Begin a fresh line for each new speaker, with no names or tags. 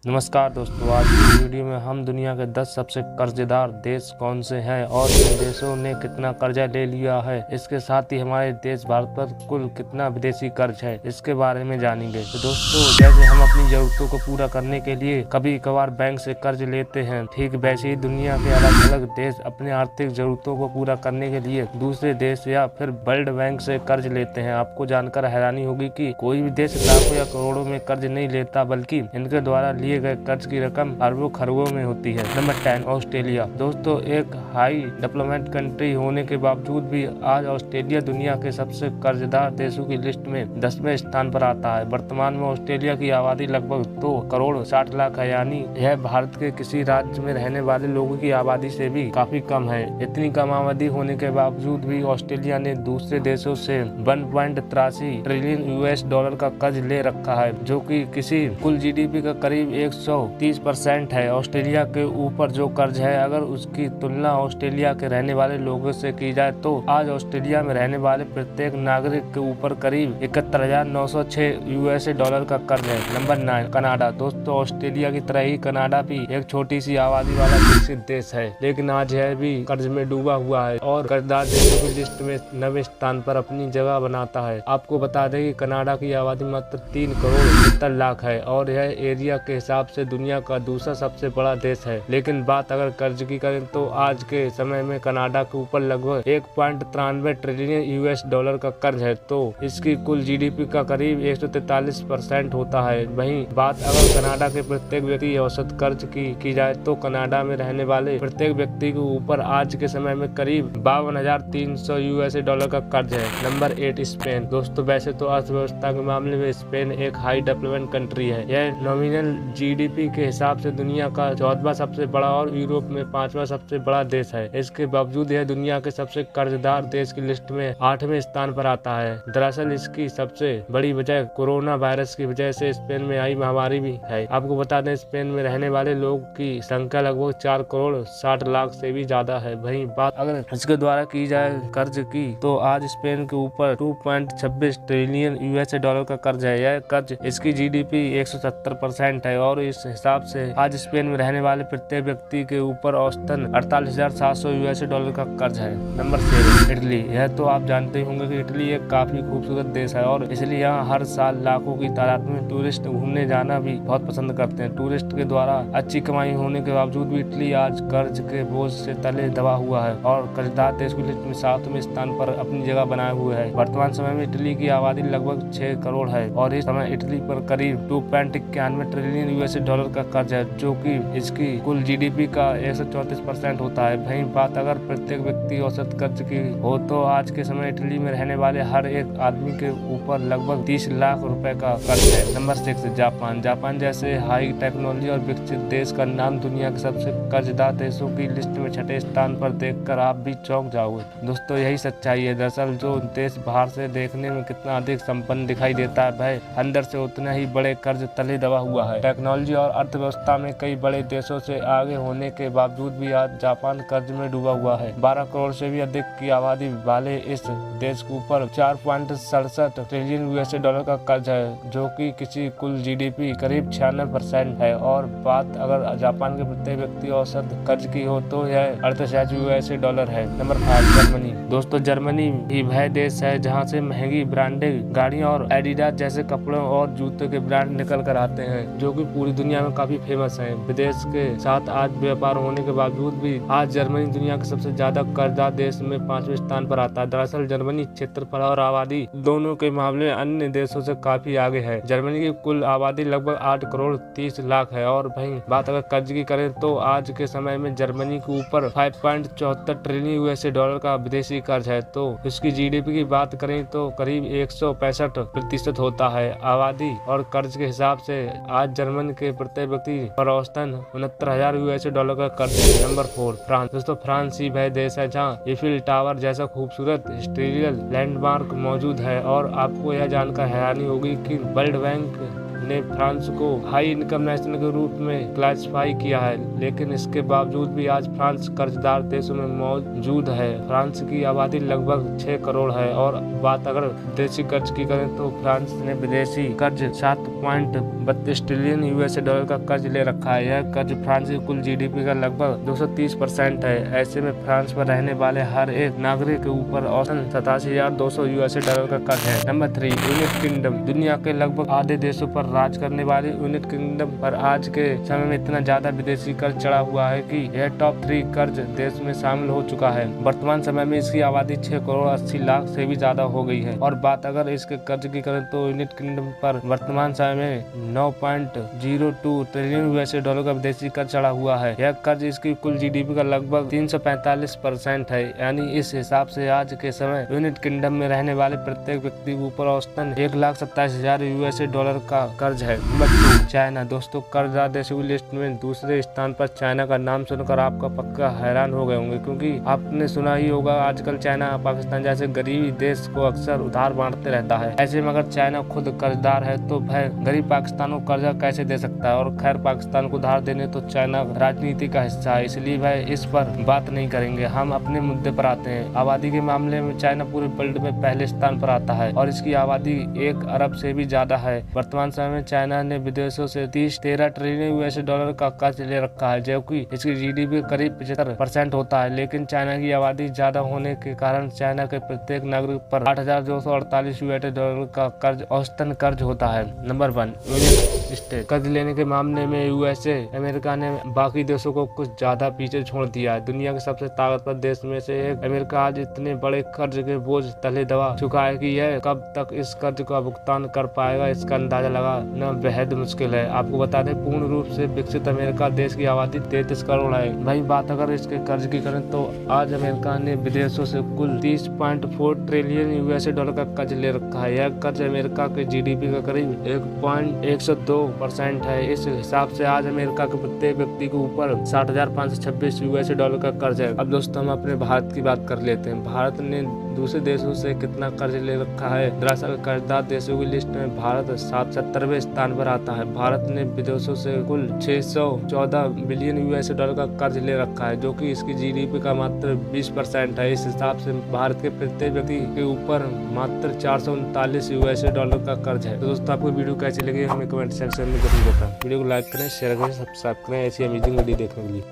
नमस्कार दोस्तों, आज की वीडियो में हम दुनिया के 10 सबसे कर्जदार देश कौन से हैं और इन देशों ने कितना कर्जा ले लिया है। इसके साथ ही हमारे देश भारत पर कुल कितना विदेशी कर्ज है, इसके बारे में जानेंगे। तो दोस्तों, जैसे हम अपनी जरूरतों को पूरा करने के लिए कभी कभार बैंक से कर्ज लेते हैं, ठीक वैसे ही दुनिया के अलग अलग देश अपने आर्थिक जरूरतों को पूरा करने के लिए दूसरे देश या फिर वर्ल्ड बैंक से कर्ज लेते हैं। आपको जानकर हैरानी होगी कि कोई भी देश लाखों या करोड़ों में कर्ज नहीं लेता, बल्कि इनके द्वारा लिए गए कर्ज की रकम अरबों खरबों में होती है। Number 10, Australia. दोस्तों, एक हाई डेवलपमेंट कंट्री होने के बावजूद भी आज ऑस्ट्रेलिया दुनिया के सबसे कर्जदार देशों की लिस्ट में 10वें स्थान पर आता है। वर्तमान में ऑस्ट्रेलिया की आबादी लगभग 2 करोड़ 60 लाख है, यानी यह भारत के किसी राज्य में रहने वाले लोगों की आबादी से भी काफी कम है। इतनी कम आबादी होने के बावजूद भी ऑस्ट्रेलिया ने दूसरे देशों से 1.83 ट्रिलियन यूएस डॉलर का कर्ज ले रखा है, जो कि किसी कुल जीडीपी का करीब 130% है। ऑस्ट्रेलिया के ऊपर जो कर्ज है, अगर उसकी तुलना ऑस्ट्रेलिया के रहने वाले लोगों से की जाए तो आज ऑस्ट्रेलिया में रहने वाले प्रत्येक नागरिक के ऊपर करीब 71,906 यूएस डॉलर का कर्ज है। Number 9, Canada. दोस्तों, ऑस्ट्रेलिया की तरह ही कनाडा भी एक छोटी सी आबादी वाला विकसित देश है, लेकिन आज यह भी कर्ज में डूबा हुआ है और कर्जदार देशों की लिस्ट में 9वें स्थान पर अपनी जगह बनाता है। आपको बता दें कि कनाडा की आबादी मात्र 3 करोड़ 70 लाख है और यह एरिया के हिसाब से दुनिया का दूसरा सबसे बड़ा देश है। लेकिन बात अगर कर्ज की करें तो आज के समय में कनाडा के ऊपर लगभग 1.93 ट्रिलियन यूएस डॉलर का कर्ज है, तो इसकी कुल जीडीपी का करीब 143% होता है। वहीं बात अगर कनाडा के प्रत्येक व्यक्ति औसत कर्ज की जाए तो कनाडा में रहने वाले प्रत्येक व्यक्ति के ऊपर आज के समय में करीब 52,300 यूएस डॉलर का कर्ज है। Number 8, Spain. दोस्तों, वैसे तो अर्थव्यवस्था के मामले में स्पेन एक हाई डेवलपमेंट कंट्री है। यह नॉमिनल जीडीपी के हिसाब से दुनिया का 14वां सबसे बड़ा और यूरोप में 5वां सबसे बड़ा देश है। इसके बावजूद यह दुनिया के सबसे कर्जदार देश की लिस्ट में 8वें स्थान पर आता है। दरअसल इसकी सबसे बड़ी वजह कोरोना वायरस की वजह से स्पेन में आई महामारी भी है। आपको बता दें, स्पेन में रहने वाले लोग की संख्या लगभग 4 करोड़ 60 लाख से भी ज्यादा है। वहीं बात अगर इसके द्वारा की जाए कर्ज की तो आज स्पेन के ऊपर 2.26 ट्रिलियन यूएस डॉलर का कर्ज है। यह कर्ज इसकी जीडीपी 170% है और इस हिसाब से आज स्पेन में रहने वाले प्रत्येक व्यक्ति के ऊपर औसतन 48,700 यूएस डॉलर का कर्ज है। Number 7, Italy. यह तो आप जानते होंगे कि इटली एक काफी खूबसूरत देश है और इसलिए यहाँ हर साल लाखों की तादाद में टूरिस्ट घूमने जाना भी बहुत पसंद करते हैं। टूरिस्ट के द्वारा अच्छी कमाई होने के बावजूद भी इटली आज कर्ज के बोझ से तले दबा हुआ है और कर्जदार देश की लिस्ट में 7वें स्थान पर अपनी जगह बनाए हुए है। वर्तमान समय में इटली की आबादी लगभग 6 करोड़ है और इस समय इटली पर करीब 2.91 ट्रिलियन यूएस डॉलर का कर्ज है, जो कि इसकी कुल जीडीपी का 134% होता है। वहीं बात अगर प्रत्येक व्यक्ति औसत कर्ज की हो तो आज के समय इटली में रहने वाले हर एक आदमी के ऊपर लगभग 30 लाख रुपए का कर्ज है। Number 6, Japan. जापान जैसे हाई टेक्नोलॉजी और विकसित देश का नाम दुनिया के सबसे कर्जदार देशों की लिस्ट में 6ठे स्थान पर देखकर आप भी चौंक जाओगे। दोस्तों, यही सच्चाई है। दरअसल जो देश बाहर से देखने में कितना अधिक संपन्न दिखाई देता है, वह अंदर से उतना ही बड़े कर्ज तले दबा हुआ है। टेक्नोलॉजी और अर्थव्यवस्था में कई बड़े देशों से आगे होने के बावजूद भी आज जापान कर्ज में डूबा हुआ है। 12 करोड़ से भी अधिक की आबादी वाले इस देश के ऊपर 4.67 ट्रिलियन यूएस डॉलर का कर्ज है, जो कि किसी कुल जीडीपी करीब 96% है। और बात अगर जापान के प्रत्येक व्यक्ति औसत कर्ज की हो तो यह 68 यूएस डॉलर है। Number 5, Germany. दोस्तों, जर्मनी ही वह देश है जहाँ से महंगी ब्रांडेड गाड़ियाँ और एडिडास जैसे कपड़ों और जूते के ब्रांड निकल कर आते हैं, जो कि पूरी दुनिया में काफी फेमस है। विदेश के साथ आज व्यापार होने के बावजूद भी आज जर्मनी दुनिया के सबसे ज्यादा कर्जदार देश में 5वें स्थान पर आता है। दरअसल जर्मनी क्षेत्रफल और आबादी दोनों के मामले में अन्य देशों से काफी आगे है। जर्मनी की कुल आबादी लगभग 8 करोड़ 30 लाख है और वहीं बात अगर कर्ज की करें तो आज के समय में जर्मनी के ऊपर 5.74 ट्रिलियन यूएस डॉलर का विदेशी कर्ज है, तो इसकी जीडीपी की बात करें तो करीब 165% होता है। आबादी और कर्ज के हिसाब से आज जर्मन के प्रत्येक व्यक्ति पर औसतन 69,000 यूएस डॉलर का कर्ज है। Number 4, France. दोस्तों, फ्रांस ही वह देश है जहाँ ईफिल टावर जैसा खूबसूरत हिस्टोरिकल लैंडमार्क मौजूद है और आपको यह जानकर हैरानी होगी कि वर्ल्ड बैंक ने फ्रांस को हाई इनकम नेशन के रूप में क्लासिफाई किया है, लेकिन इसके बावजूद भी आज फ्रांस कर्जदार देशों में मौजूद है। फ्रांस की आबादी लगभग 6 करोड़ है और बात अगर विदेशी कर्ज की करें तो फ्रांस ने विदेशी कर्ज 7.32 ट्रिलियन यूएसए डॉलर का कर्ज ले रखा है। यह कर्ज फ्रांस की कुल जीडीपी का लगभग 230% है। ऐसे में फ्रांस पर रहने वाले हर एक नागरिक के ऊपर औसतन 87,200 यूएसए डॉलर का कर्ज है। Number 3, United kingdom. दुनिया के लगभग आधे देशों पर राज करने वाले यूनाइटेड किंगडम पर आज के समय में इतना ज्यादा विदेशी कर्ज चढ़ा हुआ है कि यह टॉप 3 कर्ज देश में शामिल हो चुका है। वर्तमान समय में इसकी आबादी 6 करोड़ 80 लाख से भी ज्यादा हो गई है। और बात अगर इसके कर्ज की करें तो यूनाइटेड किंगडम पर वर्तमान समय में 9.02 ट्रिलियन यूएसए डॉलर का विदेशी कर्ज चढ़ा हुआ है। यह कर्ज इसकी कुल जीडीपी का लगभग 345% है। यानी इस हिसाब से आज के समय यूनाइटेड किंगडम में रहने वाले प्रत्येक व्यक्ति के ऊपर औसतन 1,27,000 यूएसए डॉलर का कर्ज है। Number 2, China. दोस्तों, कर्जदार देशों की लिस्ट में दूसरे स्थान पर चाइना का नाम सुनकर आपका पक्का हैरान हो गए होंगे, क्योंकि आपने सुना ही होगा आजकल चाइना पाकिस्तान जैसे गरीबी देश को अक्सर उधार बांटते रहता है। ऐसे में अगर चाइना खुद कर्जदार है तो वह गरीब पाकिस्तान को कर्जा कैसे दे सकता है। और खैर, पाकिस्तान को उधार देने तो चाइना राजनीति का हिस्सा है, इसलिए वह इस पर बात नहीं करेंगे। हम अपने मुद्दे पर आते हैं। आबादी के मामले में चाइना पूरे वर्ल्ड में पहले स्थान पर आता है और इसकी आबादी 1 अरब से भी ज्यादा है। वर्तमान समय में चाइना ने विदेशों से 13 ट्रिलियन यूएसए डॉलर का कर्ज ले रखा है, जो कि इसकी जीडीपी करीब 75% होता है। लेकिन चाइना की आबादी ज्यादा होने के कारण चाइना के प्रत्येक नागरिक पर 8,248 यूएसए डॉलर का कर्ज औसतन कर्ज होता है। Number 1, United state. कर्ज लेने के मामले में यूएसए अमेरिका ने बाकी देशों को कुछ ज्यादा पीछे छोड़ दिया है। दुनिया के सबसे ताकतवर देश में से एक अमेरिका आज इतने बड़े कर्ज के बोझ तले दबा चुका है कि यह कब तक इस कर्ज का भुगतान कर पाएगा, इसका अंदाजा लगाना बेहद मुश्किल है। आपको बता दें, पूर्ण रूप से विकसित अमेरिका देश की आबादी 33 करोड़ है। वही बात अगर इसके कर्ज की करें तो आज अमेरिका ने विदेशों से कुल 30.4 ट्रिलियन यूएसए डॉलर का कर्ज ले रखा है। यह कर्ज अमेरिका के जीडीपी का करीब 1.102% है। इस हिसाब से आज अमेरिका के प्रत्येक व्यक्ति के ऊपर 60,526 यूएसए डॉलर का कर्ज है। अब दोस्तों, हम अपने भारत की बात कर लेते हैं। भारत ने दूसरे देशों से कितना कर्ज ले रखा है। दरअसल कर्जदार देशों की लिस्ट में भारत 70वें स्थान पर आता है। भारत ने विदेशों से कुल 614 बिलियन यूएसए डॉलर का कर्ज ले रखा है, जो कि इसकी जीडीपी का मात्र 20% है। इस हिसाब से भारत के प्रत्येक व्यक्ति के ऊपर मात्र 439 यूएसए डॉलर का कर्ज है। तो दोस्तों, आपको वीडियो कैसी लगी हमें कमेंट सेक्शन में जरूर बताएं। वीडियो को लाइक करें, शेयर करें, सब्सक्राइब करें ऐसी अमेजिंग वीडियो देखने के लिए।